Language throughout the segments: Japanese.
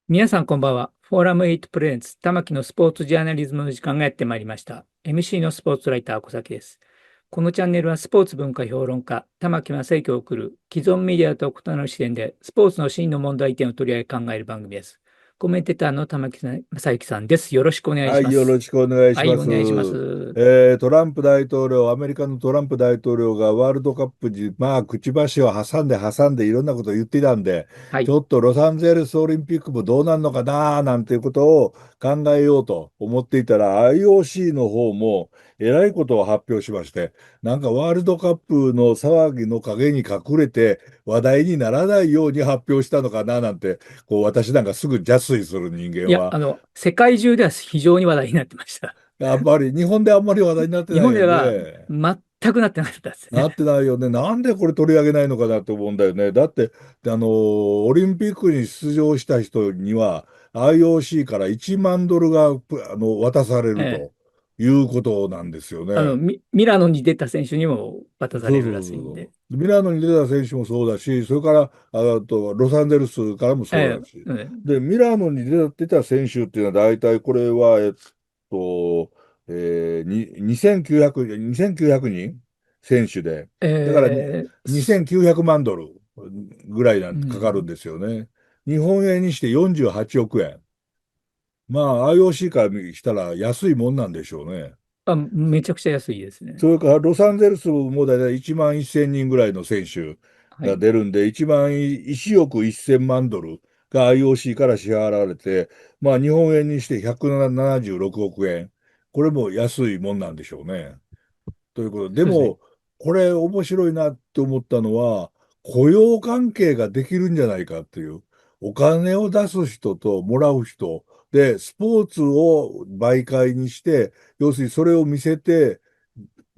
皆さんこんばんは。フォーラム8プレゼンツ、玉木のスポーツジャーナリズムの時間がやってまいりました。MC のスポーツライター、小崎です。このチャンネルはスポーツ文化評論家、玉木正之を送る既存メディアと異なる視点で、スポーツの真の問題点を取り上げ考える番組です。コメンテーターの玉木正之さんです。よろしくお願いはい、します。よろしくお願いはい、します。お願いします。トランプ大統領、アメリカのトランプ大統領がワールドカップに、くちばしを挟んでいろんなことを言っていたんで、はい。ちょっとロサンゼルスオリンピックもどうなるのかななんていうことを考えようと思っていたら、IOC の方もえらいことを発表しまして、なんかワールドカップの騒ぎの陰に隠れて話題にならないように発表したのかななんて、私なんかすぐ邪推する人いや、間は、世界中では非常に話題になってました。やっぱり日本であんまり話題になって日ないよ本ではね。全くなってなかったですね。なってないよね。なんでこれ取り上げないのかなって思うんだよね。だって、オリンピックに出場した人には、IOC から1万ドルが渡されるええということなんですよね。ミラノに出た選手にも渡さそうそうれるらしいんで。そうそう。ミラノに出た選手もそうだし、それから、ロサンゼルスからもそうえだし。ええで、ミラノに出た選手っていうのは、大体これは、と、2900、2900人選手で、だからにええす2900万ドルぐらいなんてかかるんうん。ですよね。日本円にして48億円。IOC からしたら安いもんなんでしょうね。めちゃくちゃ安いですね。それからロサンゼルスもだいたい1万1000人ぐらいの選手がはい。出るんで、1億1000万ドルが IOC から支払われて、日本円にして176億円。これも安いもんなんでしょうね。ということで、でそうですね。も、これ面白いなって思ったのは、雇用関係ができるんじゃないかっていう。お金を出す人ともらう人で、スポーツを媒介にして、要するにそれを見せて、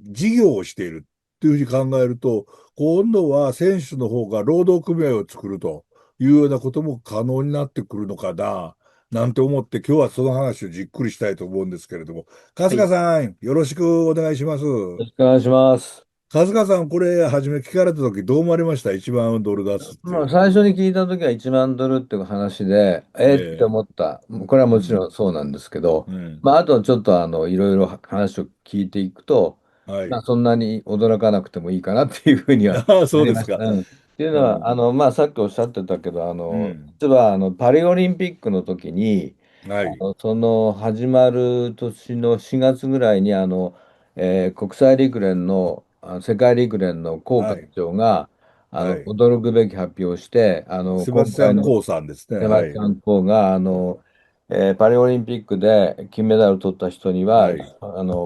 事業をしているっていうふうに考えると、今度は選手の方が労働組合を作るというようなことも可能になってくるのかな、なんて思って今日はその話をじっくりしたいと思うんですけれども、春日はい。さん、よろしくお願いします。ろしくお願いします。春日さん、これ、初め聞かれたときどう思われました？ 1 万ドル出すっていうの。最初に聞いたときは1万ドルっていう話で、ってええ思った。これはもちうん、ろんそうなんですけど、うん、あとちょっといろいろ話を聞いていくと、はい。そんなに驚かなくてもいいかなっていうふうにはああ、なりました。そうですか。っていうのは、うん、さっきおっしゃってたけど、うん、実はパリオリンピックの時に、はい、その始まる年の4月ぐらいに国際陸連の、世界陸連のコー会はい、長がはい。驚くべき発表をして、セバスチャン・今回のコーさんですね。セバはい、スチャン・コーがパリオリンピックで金メダルを取った人にははい、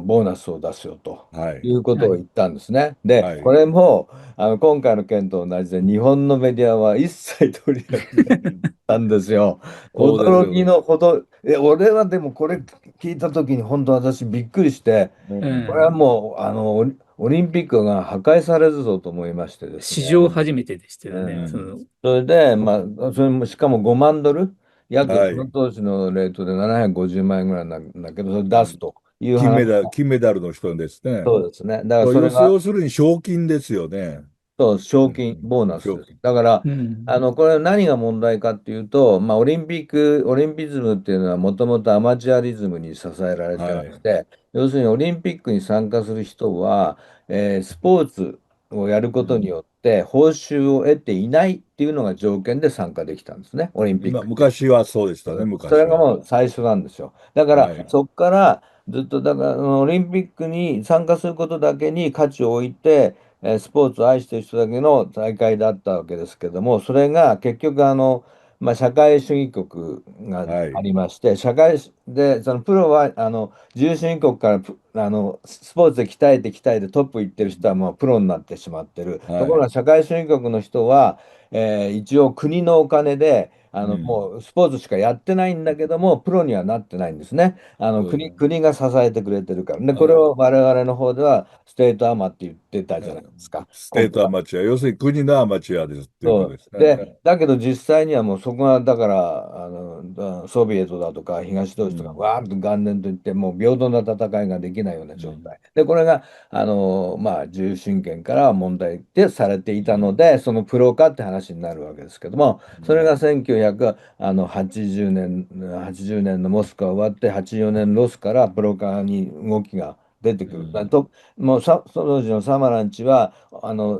ボーナスを出すよとはい、いうことはい。を言ったんですね。で、こはい。れも今回の件と同じで日本のメディアは一切取り上げなかったんですよ。そうですよ驚きね。のほど、俺はでもこれ聞いたときに本当私びっくりして、ううこれはん。もうオリンピックが破壊されるぞと思いましてですね。史上初めてでしたうよね。ん。それで、それもしかも5万ドル、約そのはい。当時のレートで750万円ぐらいなんだけど、それ出すという話。金メダルの人ですね。そうですね。だからまあそれが、要するに賞金ですよね。そう、賞金、うん、ボーナスです。賞金。だから、うん。これ何が問題かっていうと、オリンピズムっていうのはもともとアマチュアリズムに支えられてまはい。して、要するにオリンピックに参加する人は、スポーツをやることにうん、よって報酬を得ていないっていうのが条件で参加できたんですね、オリンピックって。昔はそうでしたね、それが昔は。もう最初なんですよ。だから、はい。そこからずっと、だから、オリンピックに参加することだけに価値を置いて、スポーツを愛している人だけの大会だったわけですけども、それが結局、社会主義国がはい。ありまして、社会で、そのプロは、自由主義国からスポーツで鍛えてトップ行ってる人はもうプロになってしまってる。ところが、はい。社会主義国の人は、一応国のお金で、うん。もうスポーツしかやってないんだけども、プロにはなってないんですね。そうですね。国が支えてくれてるから。で、これあ、を我々の方ではステートアマってってたじゃないですか。ステートアマチュア、要するに国のアマチュアですっていうことですね。で、だけど実際にはもうそこが、だから、ソビエトだとか東ドイツとか、わーっと元年といって、もう平等な戦いができないような状態。で、これが、自由親権から問題でされていたので、そのプロ化って話になるわけですけども、それが1980年、80年のモスクワ終わって、84年ロスからプロ化に動きが出てくる。もうその時のサマランチは、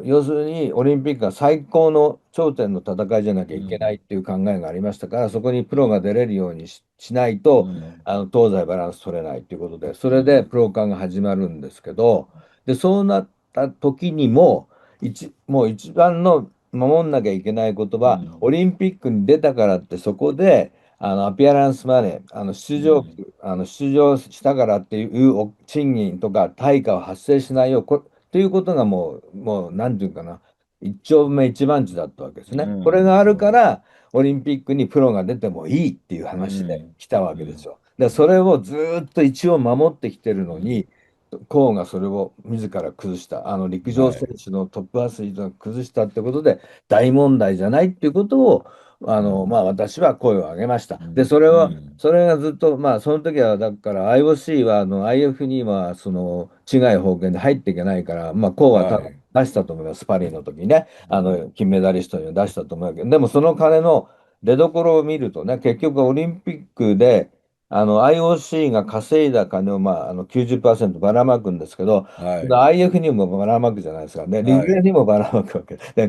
要するにオリンピックが最高の頂点の戦いじゃなきゃいけないっていう考えがありましたから、そこにプロが出れるようにしないと、東西バランス取れないということで、それでプロ化が始まるんですけど、で、そうなった時にも、もう一番の守んなきゃいけないことは、オリンピックに出たからってそこで、アピアランスマネー、出場したからっていう賃金とか対価は発生しないよ、ということがなんていうかな、一丁目一番地だったわけですね。これがあるから、オリンピックにプロが出てもいいっていう話で来たわけですよ。で、それをずーっと一応守ってきてるのに、コーンがそれを自ら崩した、陸上選手のトップアスリートが崩したってことで、大問題じゃないっていうことを、私は声を上げました。で、それがずっと、その時は、だから IOC は、IF には、治外法権で入っていけないから、こうは多分出したと思います、パリの時にね、金メダリストには出したと思うけど、でもその金の出所を見るとね、結局オリンピックで、IOC が稼いだ金を、90%ばらまくんですけど、IF にもばらまくじゃないですか。で、陸連にもばらまくわけで、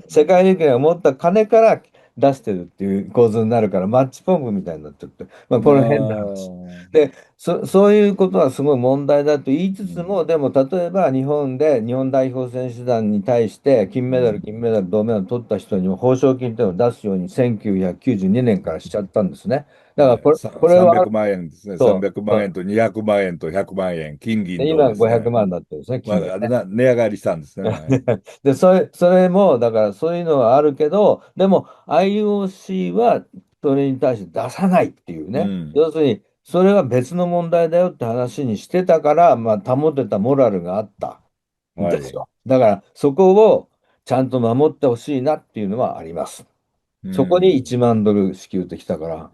世界陸連が持った金から出してるっていう構図になるから、マッチポンプみたいになっちゃって、これ変な話。で、そういうことはすごい問題だと言いつつも、でも例えば日本で日本代表選手団に対して金メダル、銅メダル取った人にも報奨金っていうのを出すように1992年からしちゃったんですね。だからこれは、300万円ですね。300万そう、円と200万円と100万円、金銀銅今500ですね。万になってるんですね、金がね。値上がりしたんですね。はい。で、それも、だからそういうのはあるけど、でも IOC はそれに対して出さないっていうね。要するに、それは別の問題だよって話にしてたから、保てたモラルがあったんはい。ですよ。だから、そこをちゃんと守ってほしいなっていうのはあります。そこに1万ドル支給ってきたから、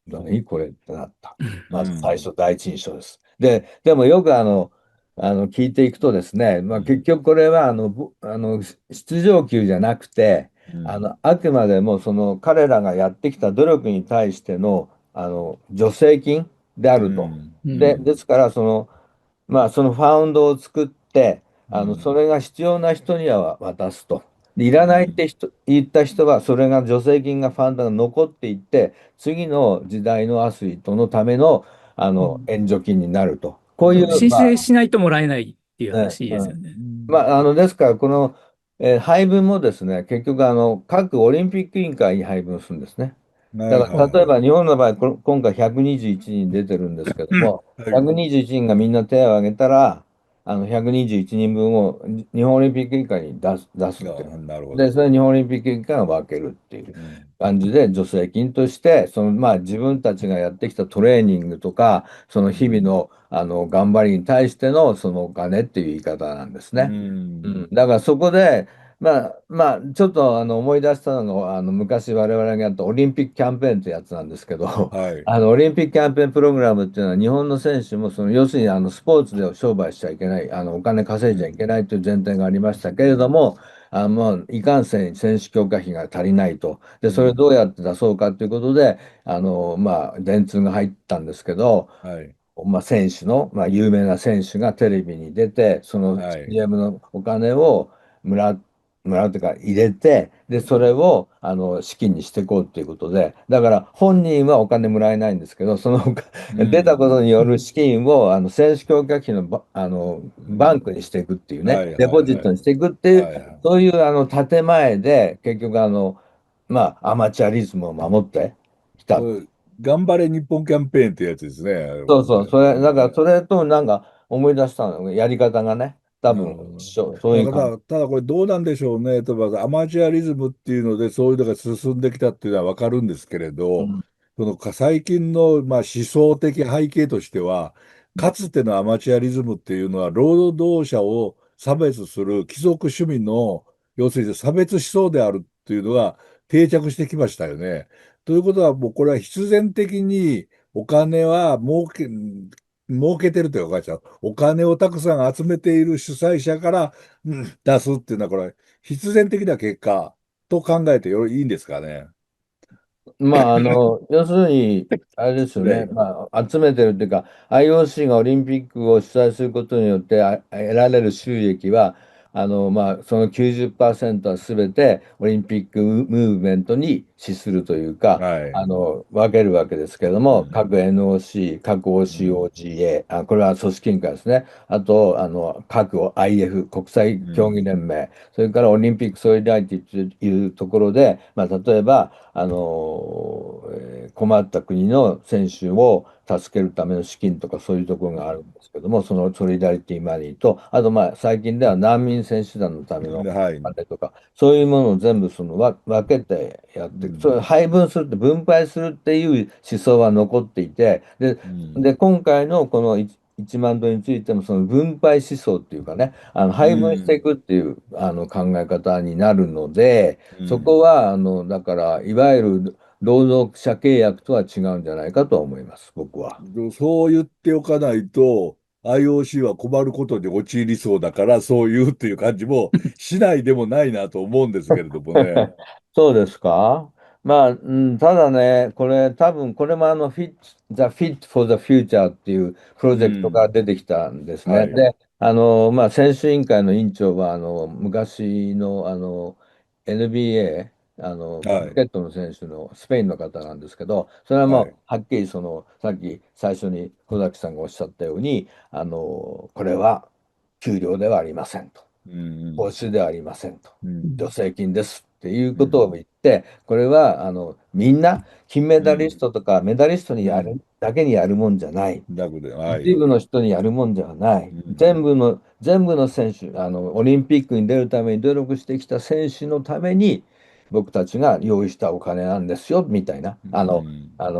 何これってなった。まず最初、第一印象です。でもよく聞いていくとですね、結局これは出場給じゃなくて、あくまでもその彼らがやってきた努力に対しての、助成金であると。ですから、そのファウンドを作って、それが必要な人には渡すと。でいらないって言った人は、それが助成金がファンドが残っていって、次の時代のアスリートのための、援助金になると。こういう、申請しないともらえないっていうね話ですよね。ですから、この、配分もですね、結局、各オリンピック委員会に配分するんですね。だから、例えば日本の場合、今回121人出てるんですけども、121人がみんな手を挙げたら、121人分を日本オリンピック委員会に出すっていう。で、それ日本オリンピック委員会が分けるっていう感じで、助成金として、自分たちがやってきたトレーニングとか、その日々の、頑張りに対してのそのお金っていう言い方なんですね。だからそこで、ちょっと思い出したのが、昔我々がやったオリンピックキャンペーンってやつなんですけど、オリンピックキャンペーンプログラムっていうのは、日本の選手も要するにスポーツで商売しちゃいけない、お金稼いじゃいけないという前提がありましたけれども、もういかんせん選手強化費が足りないと。で、それをどうやって出そうかということで、電通が入ったんですけど、選手の、有名な選手がテレビに出て、その CM のお金をもらう、もらうというか入れて、で、それを資金にしていこうということで、だから本人はお金もらえないんですけど、出たことによる資金を選手強化費のバンクにしていくっていうね、デポジットにしていくっていう、そういう建前で、結局アマチュアリズムを守ってきた。頑張れ日本キャンペーンってやつですね。そうそう、だからそれとなんか思い出したの、やり方がね、多分一緒、そういう感じ。ただこれどうなんでしょうね。例えばアマチュアリズムっていうのでそういうのが進んできたっていうのはわかるんですけれど、その最近の思想的背景としては、かつてのアマチュアリズムっていうのは労働者を差別する貴族趣味の、要するに差別思想であるっていうのが定着してきましたよね。ということは、もうこれは必然的にお金は儲けてるというか、お金をたくさん集めている主催者から、出すっていうのは、これ、必然的な結果と考えていいんですかね。まあ、要するに、あれですよね、ね。まあ、集めてるっていうか、IOC がオリンピックを主催することによって得られる収益は、まあ、その90%はすべてオリンピックムーブメントに資するというか、はい。分けるわけですけれども、うん。各 NOC、各 うん。OCOGA、これは組織委員会ですね、あと、各 IF、国際競技うん。連盟、それからオリンピックソリダリティというところで、まあ、例えば、困った国の選手を助けるための資金とかそういうところがあるんですけども、そのソリダリティマニーと、あとまあ最近では難民選手団のためのはい。お金とか、そういうものを全部分けてやっていく、それうん。配分するって、分配するっていう思想は残っていて、うん。で今回のこの1万ドルについてもその分配思想っていうかね、う配分していん。くっていう考え方になるので、そこうん。はだからいわゆる労働者契約とは違うんじゃないかとは思います、僕は。そう言っておかないと、IOC は困ることに陥りそうだから、そう言うっていう感じもしないでもないなと思うんですけれどもね。そうですか。まあ、ただね、これ多分これもFit for the Future っていうプロうジェクトがん。出てきたんですね。はい。で、まあ、選手委員会の委員長は、昔の、NBA、バはい。スケットの選手のスペインの方なんですけど、それははい。もう、はっきりさっき最初に小崎さんがおっしゃったように、これは給料ではありませんと。うん。報酬ではありませんと。うん。助成金ですっていううん。ことを言って、これはみんな金メダリスうん。トとかメダリストにうん。だけにやるもんじゃない。楽で、はい。一部の人にやるもんではない。うん。全部の選手、オリンピックに出るために努力してきた選手のために、僕たちが用意したお金なんですよ、みたいな、う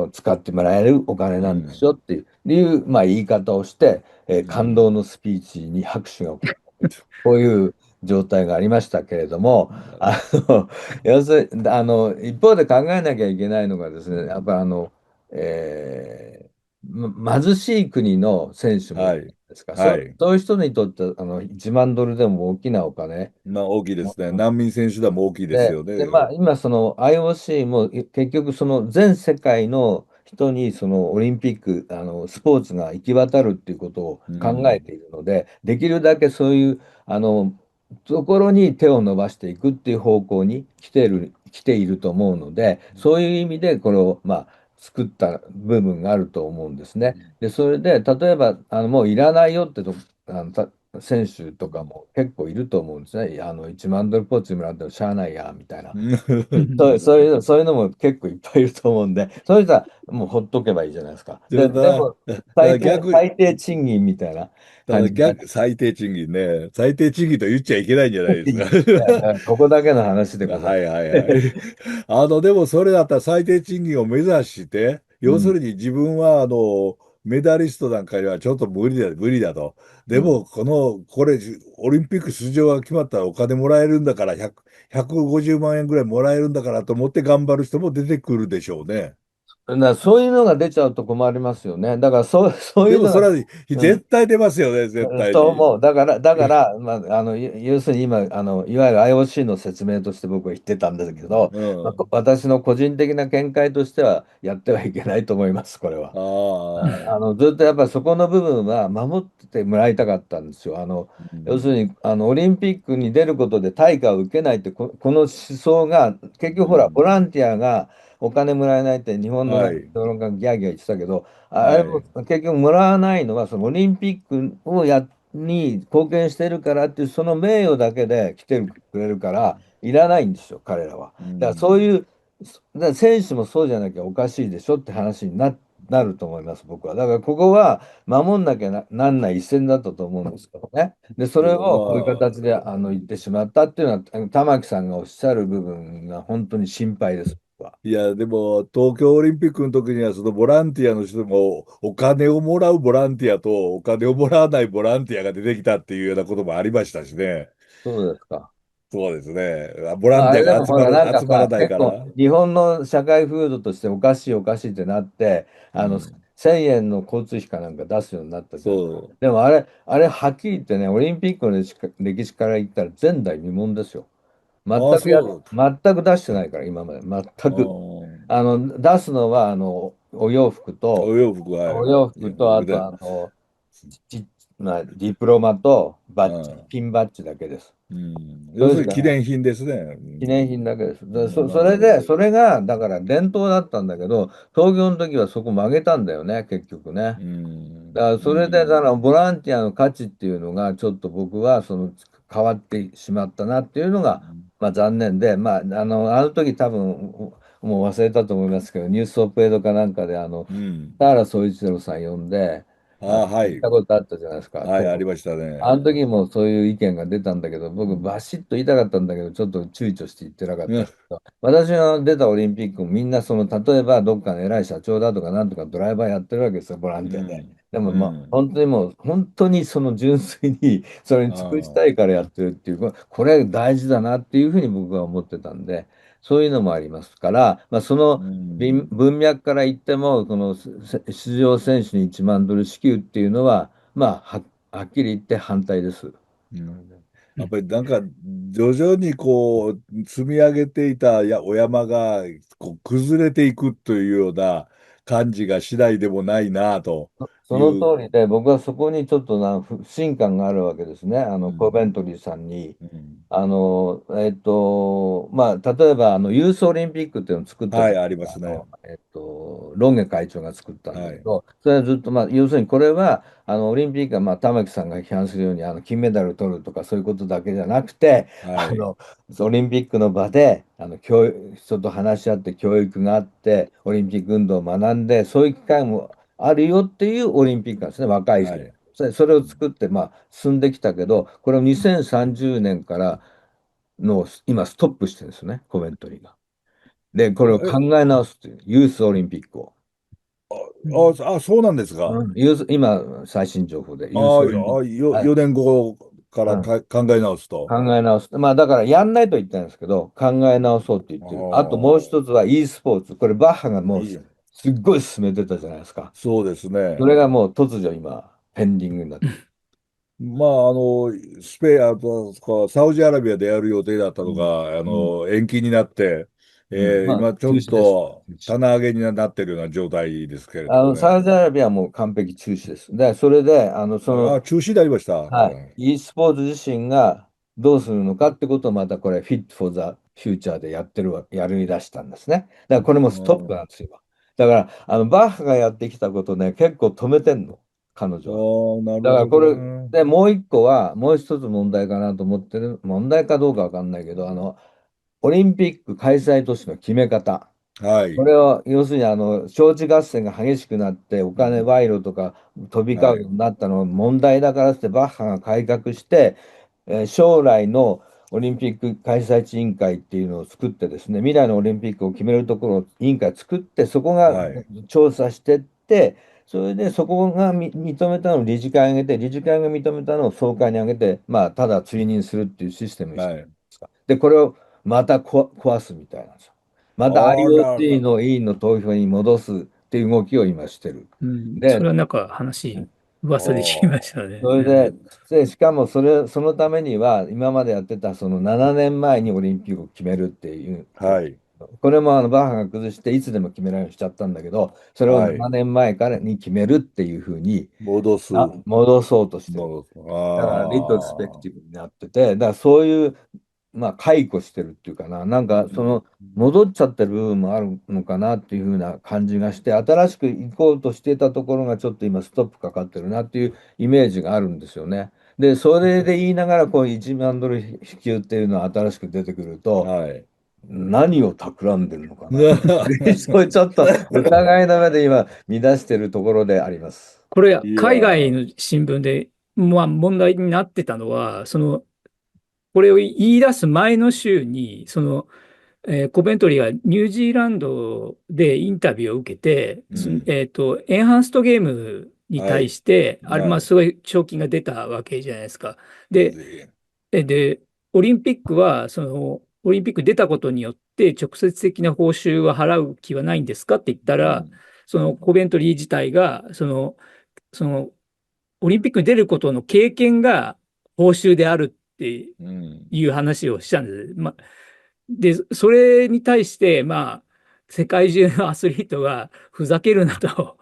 ん。使ってもらえるお金なんですうん。よってまあ、言い方をして、感うん。動のスピーチに拍手が起こったという、こういう状態がありましたけれども、の、要するに、一方で考えなきゃいけないのがですね、やっぱ貧しい国の選手もいるはい。んですか、はい。そういう人にとって1万ドルでも大きなお金。まあ、大きいですね。難民選手団も大きいですよね。まあ、今、その IOC も結局、その全世界の人にそのオリンピック、スポーツが行き渡るっていうことをう考えん。ているので、できるだけそういうところに手を伸ばしていくっていう方向に来ていると思うので、そういう意味でこれを、まあ、作った部分があると思うんですね。で、それで、例えば、もういらないよってあのた選手とかも結構いると思うんですね。1万ドルポーチもらってもしゃあないや、みたいな。うん。そういうのも結構いっぱいいると思うんで、そういう人はもうほっとけばいいじゃないですか。でたも、だ逆、最低賃金みたいなただ感じになっ逆、最低賃金ね。最低賃金と言っちゃいけないんじゃないですか。て、ここだけの話でございはいはいます。はい。でもそれだったら最低賃金を目指して、うん、要するに自分は、メダリストなんかにはちょっと無理だと。うん。でも、これ、オリンピック出場が決まったらお金もらえるんだから、150万円ぐらいもらえるんだからと思って頑張る人も出てくるでしょうね。そういうのが出ちゃうと困りますよね。だからそういうのが、でもそれはうん、絶対出ますよね、絶対に。と思う。まあ、要するに今、いわゆる IOC の説明として僕は言ってたんですけど、うまあ、ん。私の個人的な見解としては、やってはいけないと思います、これは。ああ。ずっとやっぱりそこの部分は守ってもらいたかったんですよ。要すうん。るに、オリンピックに出ることで対価を受けないって、この思想が、結局ほら、うん。ボランティアがお金もらえないって日本のはい。評論家がギャーギャー言ってたけど、あれもはい。結局もらわないのは、そのオリンピックに貢献してるからっていう、その名誉だけで来てくれるから、いらないんですよ、彼らは。うだからそうん。いう、だから選手もそうじゃなきゃおかしいでしょって話になると思います、僕は。だからここは守んなきゃなんない一線だったと思うんですけどね。で、それでをこういうも形で言ってしまったっていうのは、玉木さんがおっしゃる部分が本当に心配です。は。いや、でも、東京オリンピックの時には、そのボランティアの人も、お金をもらうボランティアと、お金をもらわないボランティアが出てきたっていうようなこともありましたしね。そうですか。そうですね。ボラまあ、ンティアあれでもほら、なんかさ、が集まらない結構から。日本の社会風土としておかしいおかしいってなって、うん1000円の交通費かなんか出すようになったじゃん。そでもあれはっきり言ってね、オリンピックの歴史から言ったら前代未聞ですよ。う。ああ、そう。全く出してないから、今まで。あ全く。あ、出すのは、お洋服と、お洋服は、お洋いや服と、あと、で、まあ、ディプロマとバッジ、うん、ピンバッジだけです。うん。そ要するにれしかない。記念品ですね。記念品だけです。うんそれで、それが、だから伝統だったんだけど、東京の時はそこ曲げたんだよね、結局ね。うん、だからそれで、だかうん、らボランティアの価値っていうのが、ちょっと僕は、変わってしまったなっていうのが、まあ残念で、まあ、あの時多分、もう忘れたと思いますけど、ニュースオペイドかなんかで、うん。田原総一郎さん呼んで、ああ、はい。言ったことあったじゃないですか。はい、ありましたあのね。時もそういう意見が出たんだけど、僕、うん、バシッと言いたかったんだけど、ちょっと躊躇して言ってなかっうん、たんだけど、私が出たオリンピックもみんな例えばどっかの偉い社長だとかなんとかドライバーやってるわけですよ、ボランティアで。うん、でもまあ、うん。本当にもう、本当に純粋にそれにあ尽くしたあ、いからやってるっていう、これ大事だなっていうふうに僕は思ってたんで、そういうのもありますから、まあ、そうのん、文脈から言っても、出場選手に1万ドル支給っていうのは、まあ、はっきり言って反対です。うん。うん。やっぱりなんか、徐々にこう、積み上げていたお山が、こう、崩れていくというような感じがしないでもないなとそのいう。通りで、僕はそこにちょっと不信感があるわけですね。コベうん、ントリーさんに。うん。まあ、例えば、ユースオリンピックっていうのを作ったはい、時、ありますね。ロンゲ会長が作ったんだはい、けど、それはずっと、まあ、要するにこれは、オリンピックは、まあ、玉木さんが批判するように、金メダル取るとか、そういうことだけじゃなくて、はい、オリンピックの場で、人と話し合って教育があって、オリンピック運動を学んで、そういう機会もあるよっていうオリンピックなんですね、若い人。はい。それを作って、まあ、進んできたけど、これを2030年から今、ストップしてるんですね、コメントリーが。で、これを考え、え直すっていう、ユースオリンピックを。うん。そうなんですか。今、最新情報で、ユースああ、オリンピック。はい。4年後からうん、考え直すと。考え直す。まあ、だから、やんないと言ったんですけど、考え直そうって言ってる。あともうあ一つは e スポーツ。これ、バッハがもうあ、いい。すっごい進めてたじゃないですか。そうですね。それがもう突如今、ペンディングになって。まあ、スペイン、サウジアラビアでやる予定だったうん。のが、うん。延期になって、まあ、今ちょっ中止です。と棚上げになってるような状態ですけれどもね。サウジアラビアはもう完璧中止です。で、それで、中止になりました。はい、e スポーツ自身がどうするのかってことをまたこれ、Fit for the Future でやり出したんですね。だからこれもストップうん、なんですよ。だから、バッハがやってきたことね、結構止めてんの、彼女は。なだるほどからこれ、ね。で、もう一個は、もう一つ問題かなと思ってる、問題かどうかわかんないけど、オリンピック開催都市の決め方。はい。これは、要するに、招致合戦が激しくなって、お金うん賄賂とか飛び交はい。うようになったのは問題だからって、バッハが改革して、将来のオリンピック開催地委員会っていうのを作ってですね、未来のオリンピックを決めるところを委員会作って、そこがはい。調査してって、それでそこが認めたのを理事会に上げて、理事会が認めたのを総会に上げて、まあ、ただ追認するっていうシステムにしてるんではい。すか。で、これをまた壊すみたいなんですよ。また ああ、IOC の委員の投票に戻すっていう動きを今してる。うん。それで、はなんか話、噂で聞きましたね。うん。それで、しかもそのためには、今までやってたその7年前にオリンピックを決めるっていうこはい。と。これもバッハが崩して、いつでも決められるようにしちゃったんだけど、それをはい。7年前からに決めるっていうふうに戻す。戻そうとしてる。戻す。だから、リトルスペクああ。ティブになってて、だからそういう、まあ、解雇してるっていうかな、なんか、戻っちゃってる部分もあるのかなっていうふうな感じがして、新しく行こうとしてたところがちょっと今、ストップかかってるなっていうイメージがあるんですよね。で、それで言いながら、こう、1万ドル支給っていうのは新しく出てくると、はい。何を企んでるのかなって、そういうちょっと疑いの目で今、見出してるところであります。これ、いや海外ー、の新聞で、まあ、問題になってたのは、これを言い出す前の週に、コベントリーがニュージーランドでインタビューを受けて、うんエンハンストゲームに対はい。して、あれ、まあ、はい。すごい賞金が出たわけじゃないですか。で、でで、オリンピックは、オリンピック出たことによって、直接的な報酬は払う気はないんですかって言ったら、うんそのコベントリー自体が、そのオリンピックに出ることの経験が報酬であるってうんいう話をしたんです。で、それに対して、まあ、世界中のアスリートがふざけるなと、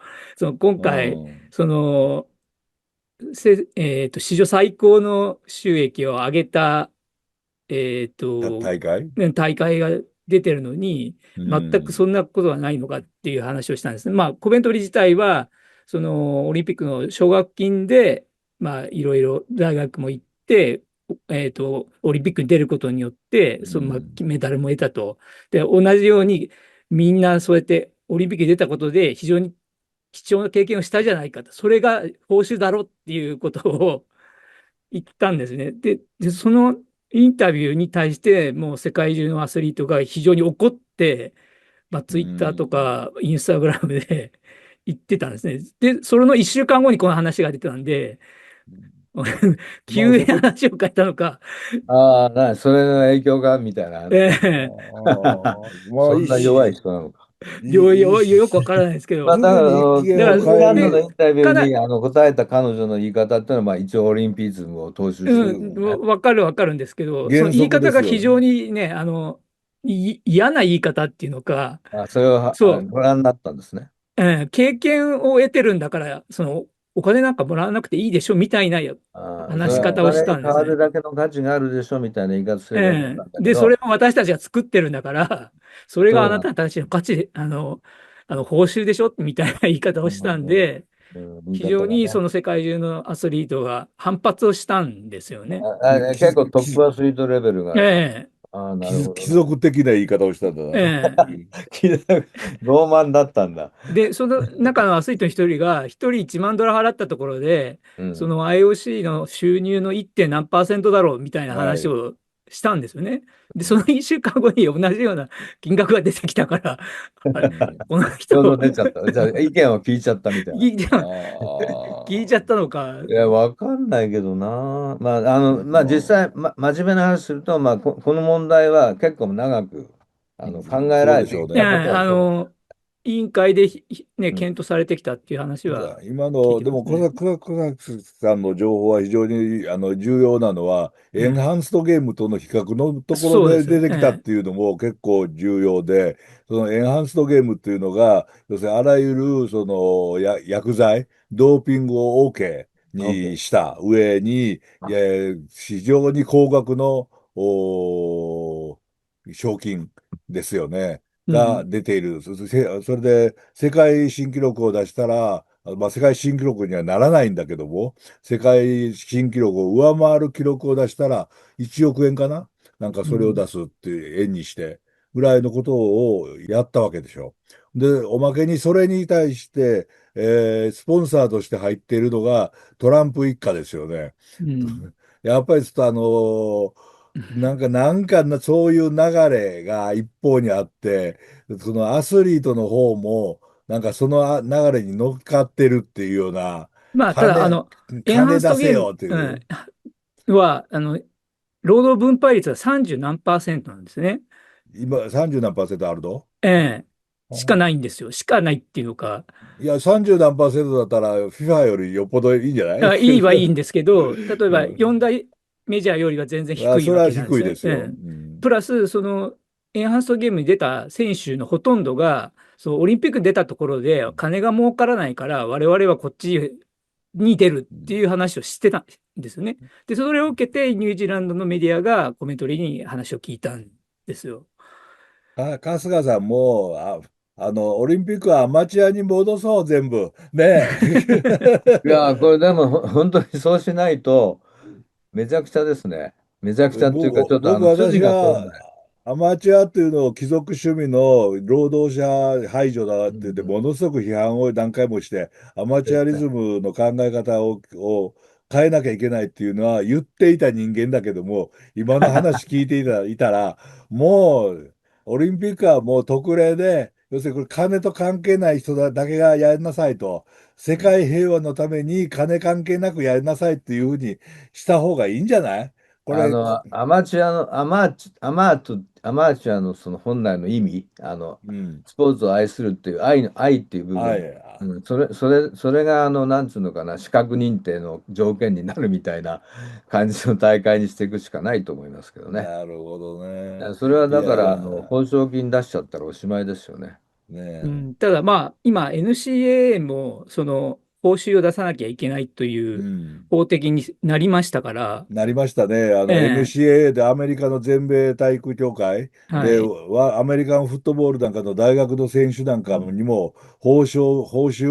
今う回、んその、史上最高の収益を上げた、えっと、大会ね大会が出てるのに、う全くん。そんなことはないのかっていう話をしたんですね。まあ、コベントリー自体は、オリンピックの奨学金で、まあ、いろいろ大学も行って、オリンピックに出ることによって、うまあ、ん。メダルも得たと。で、同じように、みんなそうやってオリンピックに出たことで、非常に貴重な経験をしたじゃないかと。それが報酬だろっていうことを言ったんですね。で、そのインタビューに対して、もう世界中のアスリートが非常に怒って、まあ、うツイッターとん。かインスタグラムで言ってたんですね。で、それの1週間後にこの話が出てたんで、まあ、急に話を変えたのか、ああ、それの影響がみたいな。えまあ、そんな弱い人なのか。よくわからないですけど、まあ、だから、すぐに意だから、見をニュージーランドので、インタビューかな、に答えた彼女の言い方っていうのは、まあ、一応オリンピズムを踏襲してるよね。わかるんですけど、その原言い則ですよ。方が非常にね、嫌な言い方っていうのか、それをそうご覧になったんですね。経験を得てるんだから、お金なんかもらわなくていいでしょみたいなそれ話し方をしはお金にたんですね。変わるだけの価値があるでしょみたいな言い方すればよかったんだけで、それど、を私たちが作ってるんだから、それがあなそうなんたたちの価値、報酬でしょみたいな言い方をしたんで、言い非常方がね。にその世界中のアスリートが反発をしたんですよね。結構トップアスリートレベルが、えなるほ貴どね。族的な言い方をしたんだえな。えローマンだったんだ。で、その中のアスリートの一人が、一人1万ドル払ったところで、うん。IOC の収入の 1. 点何パーセントだろうみたいなはい。話をしたんですよね。で、その1週間後に同じような金額が出てきたから、あれ、うんこのちょうど人、出ちゃった。じゃあ、意見を聞いちゃったみたいな。聞いちゃったのか。いや、わかんないけどな。まあ、実ま際、真面目な話すると、まあ、この問題は結構長く、考えらそうでれてきたしょうね。ことはそう。委員会でね、うん。検討されてきたっていう話は今聞いの、でも、てますね。小崎さんの情報は非常に重要なのは、エンうんハンストゲームとの比較のところそうです。で出てきたっていうのも結構重要で、そのエンハンストゲームっていうのが、要するにあらゆる薬剤、ドーピングを OK に OK。した上に、非常に高額の賞金ですよね。がうん。出ている。それで世界新記録を出したら、まあ、世界新記録にはならないんだけども、世界新記録を上回る記録を出したら1億円かななんかそれをうん出すっていう円にしてぐらいのことをやったわけでしょ。で、おまけにそれに対して、スポンサーとして入っているのがトランプ一家ですよね。うんやっぱりちょっとそういう流れが一方にあって、そのアスリートの方も、なんかその流れに乗っかってるっていうような、まあ、ただ、金、エンハン金出せストゲーム、よっていう。は、労働分配率は30何パーセントなんですね。今30何パーセントあるのええ、しかなあいんですよ。しかないっていうのか、いや、30何パーセントだったら、FIFA よりよっぽどいいんじゃない？いいはいいんですけど、例えばうん。4大メジャーよりは全然あ、低いわそれはけなんですね。低いですよ。うん。プラス、エンハンストゲームに出た選手のほとんどが、オリンピックに出たところで金が儲からないから、我々はこっちに出るっていう話をしてたんですよね。で、それを受けて、ニュージーランドのメディアがコメントリーに話を聞いたんですよ。春日さんも、オリンピックはアマチュアに戻そう、全部。ねいやー、これでも本当にそうしないと、めちゃくちゃですね。めちゃくちゃっていうか、ちょっと筋私がが通んない。アマチュアっていうのを貴族趣味の労働者排除だって言って、うんうん。ものすごく批判を何回もして、アマチュアリですね。ズムの考え方を変えなきゃいけないっていうのは言っていた人間だけども、今の話聞いていたら、もう、オリンピックはもう特例で、要するにこれ金と関係ない人だけがやりなさいと、世界平和のために金関係なくやりなさいっていうふうにした方がいいんじゃない？これ、アマチュアの、アマチュアのその本来の意味、うん。スポーツを愛するっていう愛っていう部分、はい。それが、なんつうのかな、資格認定の条件になるみたいな感じの大会にしていくしかないと思いますけどね。なるほどね。それはいやだから、ー、報奨金出しちゃったらおしまいですよね。ねうん、ただまあ、今 NCAA もその報酬を出さなきゃいけないとえ。ういうん。法的になりましたから、なりましたね。え NCAA でアメリカの全米体育協会で、はい。アメリカンフットボールなんかの大学の選手なんかにも報酬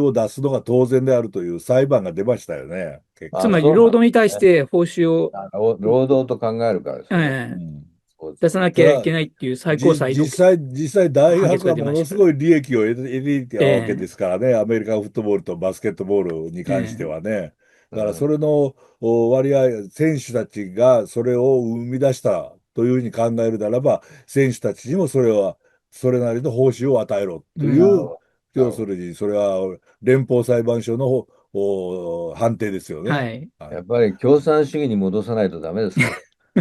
を出すのが当然であるという裁判が出ましたよね、結つあ、果。まり、そうなんで労働に対しすね。て報酬を、労働と考えるからですよね。ええうん。スポーツは。出さなきゃいただ、けないっていう最高裁の実際大判決が学は出ましたから。ものすごい利益を得ていたわけでえすからね、アメリカンフットボールとバスケットボールに関してええはね。だからそうん。れの割合、選手たちがそれを生み出したというふうに考えるならば、選手たちにもそれなりの報酬を与えろという、なるほど。なるほど。要するにそれは連邦裁判所の判定ですよね。はい。はい。やっぱり共産主義に戻さないとダメですか？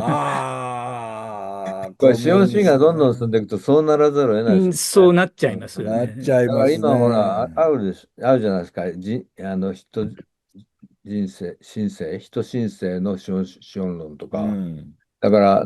ああ、これ資本主義がどんどん進んでいくとそうならざるを得ないでうん、すよね。そうなっちゃいますよなっちね。ゃいますだから今ほら、ね。あるじゃないですか。人申請の資本論とうか。ん。だから、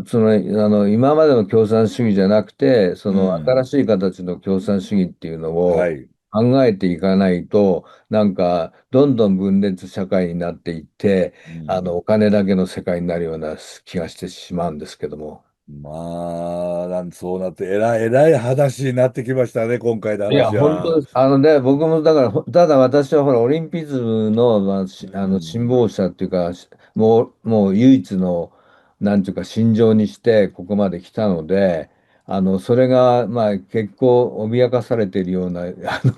今までの共産主義じゃなくて、そうの新ん。しい形の共産主義っていうのをはい。考えていかないと、なんか、どんどん分裂社会になっていって、うん。お金だけの世界になるような気がしてしまうんですけども。まあ、そうなって、えらい話になってきましたね、今回のいや、話は。本当です。僕もだから、ただ私はほら、オリンピズムの、うん。信奉者っていうか、もう唯一の、なんていうか、信条にして、ここまで来たので、それが、結構脅かされているような、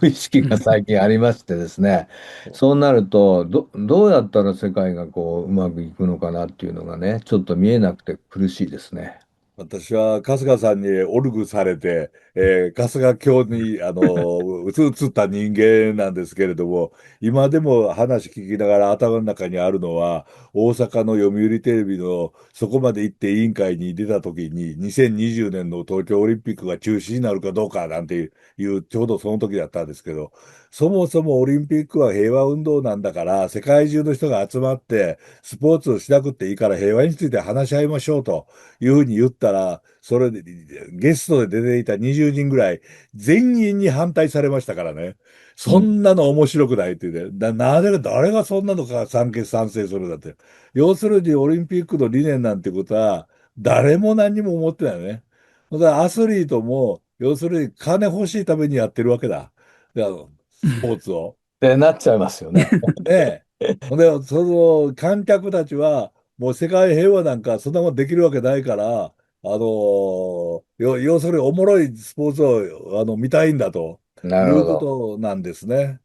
意識が最近ありましてですね、そうなると、どうやったら世界がこう、うまくいくのかなっていうのがね、ちょっと見えなくて苦しいですね。私は春日さんにオルグされて、春日教に、移った人間なんですけれども、今でも話聞きながら頭の中にあるのは、大阪の読売テレビのそこまで行って委員会に出た時に、2020年の東京オリンピックが中止になるかどうかなんていう、ちょうどその時だったんですけど、そもそもオリンピックは平和運動なんだから、世界中の人が集まって、スポーツをしなくていいから平和について話し合いましょうと。いうふうに言ったら、それで、ゲストで出ていた20人ぐらい、全員に反対されましたからね。そうん。んなの面白くないって言って、誰がそんなのか賛成するんだって。要するにオリンピックの理念なんてことは、誰も何にも思ってないよね。だからアスリートも、要するに金欲しいためにやってるわけだ。スポーツを。ってなっちゃいますよね。ねえ。ほんで、その観客たちは、もう世界平和なんかそんなもんできるわけないから、要するにおもろいスポーツを見たいんだというこなるほど。となんですね。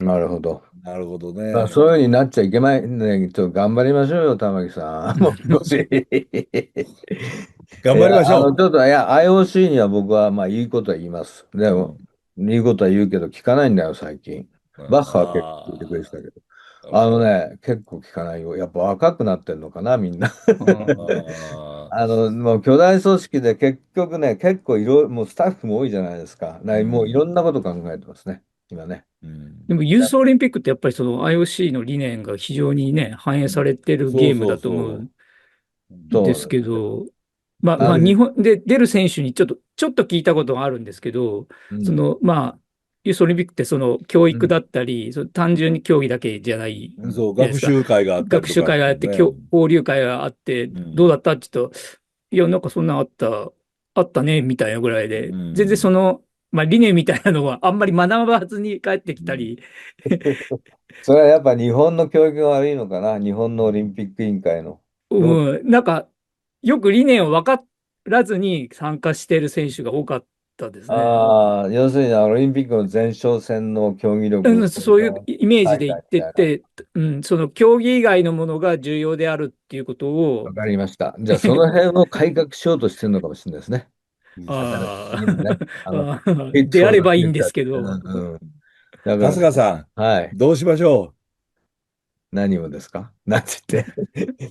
なるほど。なるほどそういうね。ふうになっちゃいけないね。ちょっと頑張りましょうよ、玉木さん。もう少し。頑張りましょちょっと、IOC には僕は、言いことは言います。でう。うも、ん。言うことは言うけど、聞かないんだよ、最近。バッハは結構聞いてくれてたあけど。あ、も結構聞かないよ。やっぱ若くなってんのかな、みんな。う、もう巨大組織で結局ね、結構もうスタッフも多いじゃないですか。うもういろん、んなこと考えてますね、今ね。うん、でもユースオリンピックってやっぱりその IOC の理念が非常にね、反映うん。されてるそうそゲームだと思うそうんう。うん、ですそうなんですよ。けど、まあ、日ある、本で出る選手にちょっと聞いたことがあるんですけど、うん、ユースオリンピックってその教うん、育だったり、その単純に競技だけじゃないじそう、ゃないですか。学習会があったり学とかして習会があって、ね。交流会があって、うん、どうだったって言うと、いや、なんかそんなんあったね、みたいなぐらいうで、全然そん。の、理念みたいなのはあんまり学ばずに帰ってきうん。たり、それはやっぱ日本の教育が悪いのかな、日本のオリンピック委員会の。どう、うん、なんか、よく理念を分からずに参加している選手が多かったですね。要するにオリンピックの前哨戦の競技力うん、そういう向上イメージ大で言って会みたいな。て、うん、その競技以外のものが重要であるっていうことを、わかりました。じゃあその辺を改革しようとしてるのかもしれないですね。あ新しいね、あ、ピッチフォーであればいいんでドフューチャー。すけど、うんうん。だか春日さら、はい。ん、どうしましょ何をですかなんて言って。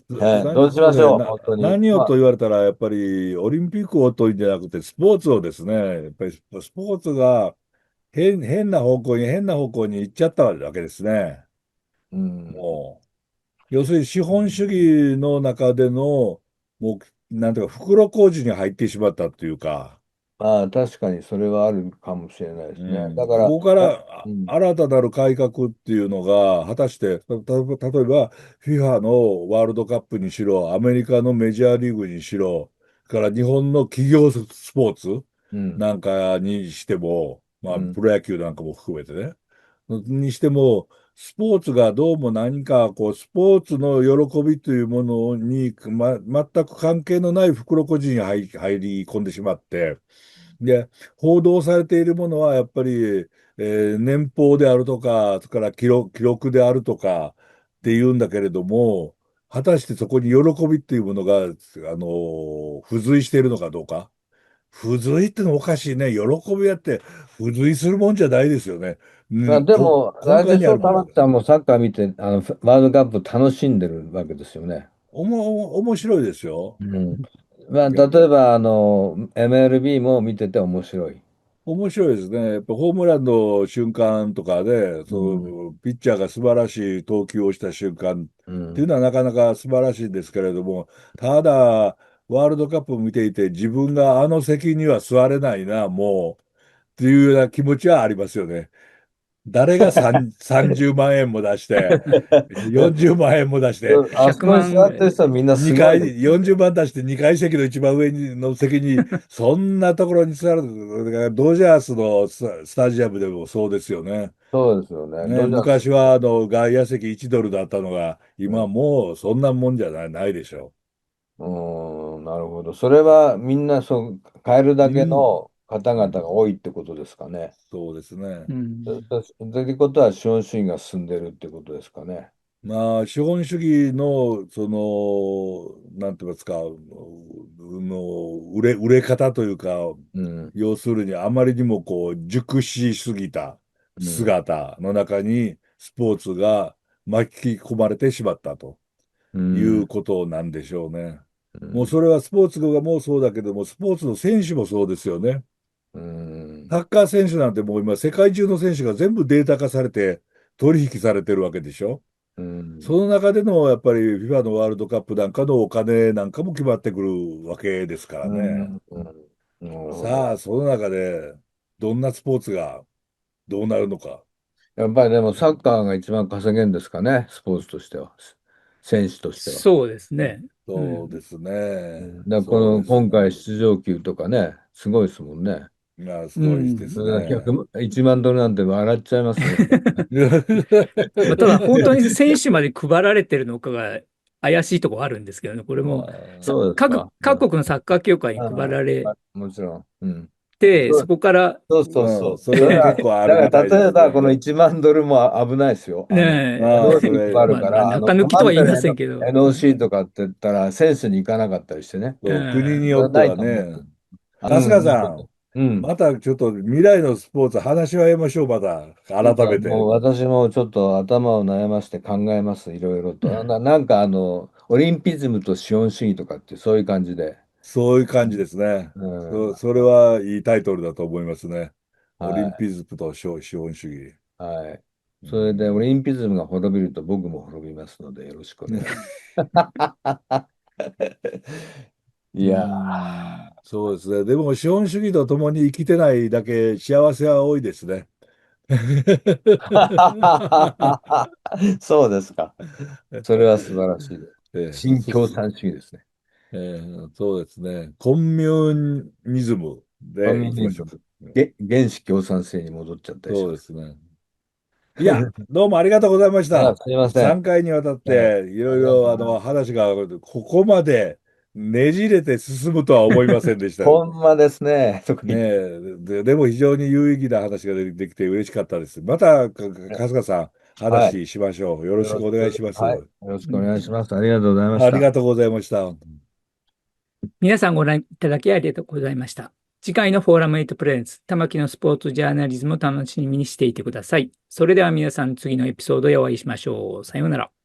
う。はい。どうしそうね、ましょう、本当に。何をと言われたら、やっぱりオリンピックをというんじゃなくて、スポーツをですね、やっぱりスポーツが変な方向に行っちゃったわけですね。うん。もう、要するに資本主義の中での、もなんていうか、袋小路に入ってしまったっていうか、まあ、確かにそれはあるかもしれないですね。だから、ここからうん。新たなる改革っていうのが、果たして、例えば、FIFA のワールドカップにしろ、アメリカのメジャーリーグにしろ、から日本の企業スポーツうん。なんかにしても、まあ、うん。プロ野球なんかも含めてね、にしても、スポーツがどうも何か、スポーツの喜びというものに、全く関係のない袋小路に入り込んでしまって、で、報道されているものは、やっぱり、年俸であるとか、それから記録であるとかっていうんだけれども、果たしてそこに喜びっていうものが、付随しているのかどうか。付随ってのおかしいね。喜びやって付随するもんじゃないですよね。まあ、でも、根幹あれでしょ、にあるものが。玉木さんもサッカー見て、ワールドカップ楽しんでるわけですよね。面白いですよ。うん。まあ、いや、例えば、MLB も見てて面白い。面白いですね。やっぱホームランの瞬間とかで、うん。ピッチャーが素晴らしい投球をした瞬間っていううん。のはなかなか素晴らしいんですけれども、ただ、ワールドカップを見ていて、自分があの席には座れないな、もう、っていうような気持ちはありますよね。誰が30万円も出して、40万円も出して、100あそこに万ぐらいで。座ってる人はみんなすごいです2階、よね。40番出して2階席の一番上の席に、そんなところに座る、だからドジャースのスタジアムでもそうですよね。そうですよね。ね、ドジャース。昔は外野席1ドルだったのが、今はうん。もうそんなもんじゃないでしょなるほど。それはみんな買えるう。だけの方々がうん、多いってことですかね。そうですね。うん。ということは資本主義が進んでるってことですかね。まあ、資本主義の、なんて言いますか、売れ方というか、うん。要するにあまりにも熟しすぎたうん。姿の中にスポーツが巻き込まれてしまったとういうん。ことなんでしょうね。もううん。それはスポーツがもうそうだけども、スポーツの選手もそうですよね。うん。サッカー選手なんてもう今世界中の選手が全部データ化されて取引されてるわけでしょ。うん。その中でのやっぱり FIFA のワールドカップなんかのお金なんかも決まってくるわけですからうね。ん。うん。なるほど。さあ、その中でどんなスポーツがどうなるのか。やっぱりでもサッカーが一番稼げるんですかね、スポーツとしては。選手としては。そうですね。うん。そうですね。だからそうです今回ね。出場級とかね、すごいですもんね。まあ、すうごいですん。それがね。1万ドルなんて笑っちゃいますね。まあ、ただ本当に選手まで配られてるのかが怪しいところあるんですけどね、これまもあ、各国のサッカー協会に配られもちろん。うん。て、そそうこから、そうそうそう。それは結構あるみたいでだから例えすね。ばこの1万ドルも危ないですよ。ねえ、まあ、そ NOC 配れ、るから、中抜きとは言いま困ってる せんけど、NOC とかって言ったら、センスに行かなかったりしてね。うそう国にん、よってはそれはないと思う。ね。春日うん。さん、うん。またちょっと未来のスポーツ話し合いましょう、また。改めて。もう私もちょっと頭を悩まして考えます、いろいろと。なんかオリンピズムと資本主義とかってそういう感じで。そういう感じですね。うん。それはいいタイトルだと思いますね。オリンはピズムと資本主義。い。はい。うそれでオん。リンピズムが滅びると僕も滅びますのでよろしくお願いします。いうやん、そうですね。でも資本主義と共に生きてないだけ幸せは多いですね。ー。そうですか。それは素晴らしいです。ええ、新共産主義ですね。そうですね。コンミュニズムファでいきましょミリズム、う。原始共産制に戻っちゃったりしそうます。ですね。いや、どうもありがとうございましいや、た。すいません。3回にわたっえていありがとうろいろございます。話がここまでねじれて進むとは思いませんでした。ほんまですね。とかね言って。え、でも非常に有意義な話ができて嬉しかったです。また、春日さん、はい。話しましょう。よろよろししくお願いしく、ます。はい。よろしくお願いします。ありがとうございましありた。がとうございました。皆さんご覧いただきありがとうございました。次回のフォーラム8プレゼンツ、玉木のスポーツジャーナリズムを楽しみにしていてください。それでは皆さん次のエピソードでお会いしましょう。さようなら。